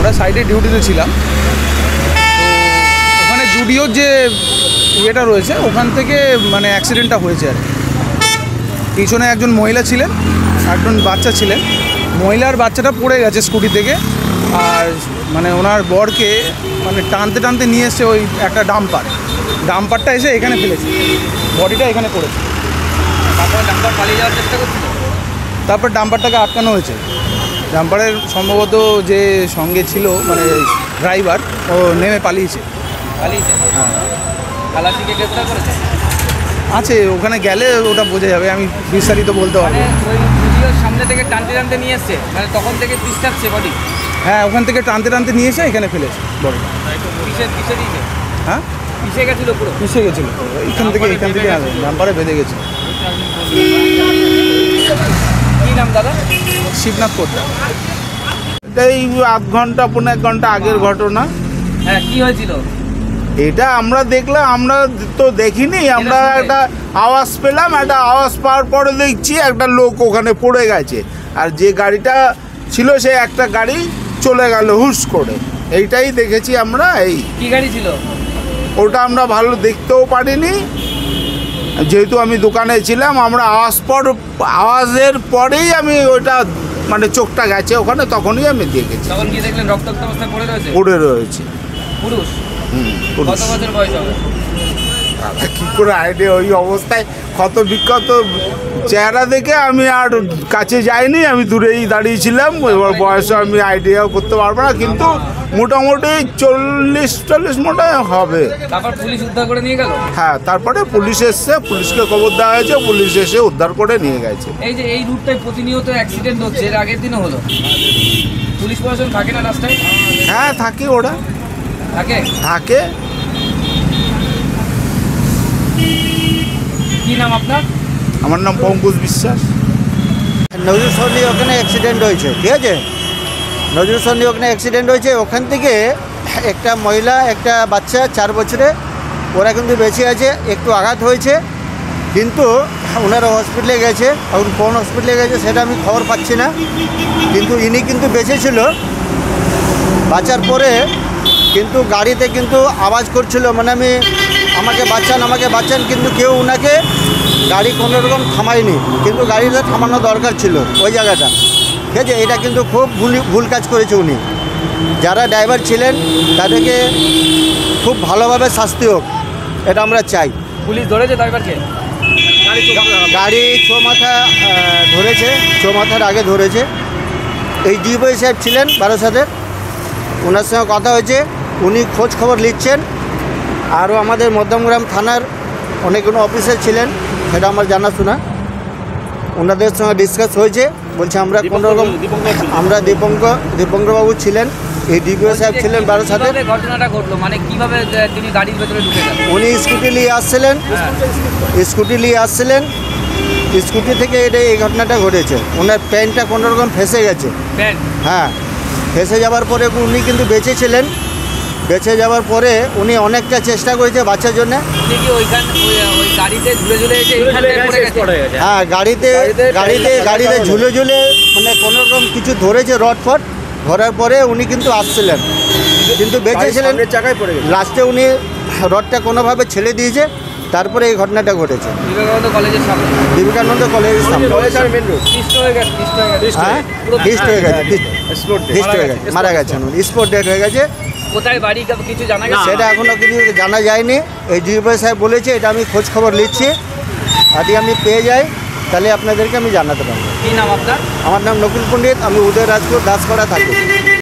আমরা সাইডে ডিউটিতে ছিলাম। তো ওখানে জুডিওর যে ইয়েটা রয়েছে ওখান থেকে মানে অ্যাক্সিডেন্টটা হয়েছে আর পিছনে একজন মহিলা ছিলেন, একজন বাচ্চা ছিলেন। মহিলার বাচ্চাটা পড়ে গেছে স্কুটি থেকে, আর মানে ওনার বরকে মানে টানতে টানতে নিয়ে এসছে ওই একটা ডাম্পারটা এসে এখানে ফেলেছে, বডিটা এখানে পড়েছে। তারপর ডাম্পার পালিয়ে যাওয়ার চেষ্টা করছিল, তারপর ডাম্পারটাকে আটকানো হয়েছে। ডাম্পারের সম্ভবত যে সঙ্গে ছিল মানে ড্রাইভার, ও নেমে পালিয়েছে। হ্যাঁ, খালাসিকে গ্রেফতার করেছে আছে, ওখানে গেলে ওটা বোঝা যাবে, আমি বিস্তারিত বলতে পারবো। ওই ভিডিওর সামনে থেকে টানতে টানতে নিয়ে এসছে, মানে তখন থেকে পিছটাচ্ছে বডি। হ্যাঁ, ওখান থেকে টানতে টানতে নিয়ে এসে এখানে ফেলেছে বডিটা। পিছে দিয়েছে, হ্যাঁ পিছে গেছিলো, পুরো পিছিয়ে গেছিলো, এখান থেকে ডাম্পারে বেঁধে গেছে। কি নাম দাদা? শিবনাথ কোটরা। এই আধ ঘন্টা 1.5 ঘন্টা আগের ঘটনা। হ্যাঁ, কি হয়েছিল? এটা আমরা দেখলাম, আমরা তো দেখিনি, আমরা একটা আওয়াজ পেলাম, একটা আওয়াজ পাওয়ার পরে দেখছি একটা লোক ওখানে পড়ে গেছে, আর যে গাড়িটা ছিল সে একটা গাড়ি চলে গেল হুস করে, এইটাই দেখেছি আমরা। এই কি গাড়ি ছিল ওটা আমরা ভালো দেখতেও পারিনি, যেহেতু আমি দোকানে ছিলাম। আমরা আওয়াজের পরেই আমি ওটা মানে চোখটা গেছে ওখানে, তখনই আমি দেখেছি। তখন কি দেখলেন? রক্তাক্ত অবস্থায় পড়ে রয়েছে। পুরুষ? কত বছর বয়স হবে? কি করে আইডিয়া, ওই অবস্থায় ক্ষত বিক্ষত চেহারা দেখে আমি আর কাছে যাইনি, আমি দূরেই দাঁড়িয়েছিলাম। এবার বয়সে আমি আইডিয়াও করতে পারবো না, কিন্তু মোটামুটি 40-40 মোটা হবে। তারপর পুলিশ উদ্ধার করে নিয়ে গেল। হ্যাঁ, তারপরে পুলিশ এসছে, পুলিশকে খবর দেওয়া হয়েছে, পুলিশ এসে উদ্ধার করে নিয়ে গেছে। এই যে এই রুটটায় প্রতিনিয়ত অ্যাক্সিডেন্ট হচ্ছে, এর আগের দিনও হলো। পুলিশ প্রশাসন থাকে না রাস্তায়? হ্যাঁ থাকে, ওরা থাকে। কি নাম আপনার? আমার নাম পঙ্কজ বিশ্বাস। নজরুল সন্নি ওখানে অ্যাক্সিডেন্ট হয়েছে, ঠিক আছে? নজরুল সন্নি ওখানে অ্যাক্সিডেন্ট হয়েছে, ওখান থেকে একটা মহিলা একটা বাচ্চা 4 বছরে, ওরা কিন্তু বেঁচে আছে। একটু আঘাত হয়েছে, কিন্তু ওনারা হসপিটালে গেছে। এখন কোন হসপিটালে গেছে সেটা আমি খবর পাচ্ছি না, কিন্তু ইনি কিন্তু বেঁচে ছিল। বাঁচার পরে কিন্তু গাড়িতে কিন্তু আওয়াজ করছিল, মানে আমাকে বাঁচান, কিন্তু কেউ ওনাকে গাড়ি কোনো রকম থামায়নি, কিন্তু গাড়িটা থামানো দরকার ছিল ওই জায়গাটা, ঠিক আছে? এটা কিন্তু খুব ভুল কাজ করেছে উনি। যারা ড্রাইভার ছিলেন তাদেরকে খুব ভালোভাবে শাস্তি হোক, এটা আমরা চাই। পুলিশ ধরেছে ড্রাইভারকে? গাড়ি চৌমাথা ধরেছে, চৌমাথার আগে ধরেছে। এই ডিওপি সাহেব ছিলেন বারাসাতের, ওনার সঙ্গে কথা হয়েছে, উনি খোঁজ খবর নিচ্ছেন। আরও আমাদের মধ্যমগ্রাম থানার অনেকগুলো অফিসার ছিলেন, সেটা আমার জানাশোনা। ওনাদের সঙ্গে ডিসকাস হয়েছে, বলছে আমরা কোনোরকম, আমরা দীপঙ্করবাবু ছিলেন, এই ডিপিও সাহেব ছিলেন বারাসাতের। ঘটনাটা ঘটলো মানে কিভাবে তিনি গাড়ির ভেতরে ঢুকে গেলেন? উনি স্কুটি নিয়ে আসছিলেন, স্কুটি থেকে এই ঘটনাটা ঘটেছে। ওনার প্যান্টটা কোনোরকম ফেসে গেছে। হ্যাঁ, ফেসে যাওয়ার পরে উনি কিন্তু বেঁচে যাওয়ার পরে উনি অনেকটা চেষ্টা করেছে বাঁচার জন্য। হ্যাঁ, গাড়িতে ঝুলে মানে কোনোরকম কিছু ধরেছে, রড ফট ধরার পরে উনি কিন্তু আসছিলেন, কিন্তু বেঁচেছিলেন। লাস্টে উনি রডটা কোনোভাবে ছেড়ে দিয়েছে, তারপরে এই ঘটনাটা ঘটেছে। বিবেকানন্দ কলেজের সামনে মারা গেছেন, স্পট ডেট হয়ে গেছে। কোথায় বাড়ি কিছু জানা গেছে? সেটা এখনো কিছু জানা যায়নি। এই ডিওপি সাহেব বলেছে, এটা আমি খোঁজ খবর নিচ্ছি, যদি আমি পেয়ে যাই তাহলে আপনাদেরকে আমি জানাতে পারবো। কি নাম আপনার? আমার নাম নকুল পণ্ডিত, আমি উদয়রাজপুর দাসপাড়া থাকি।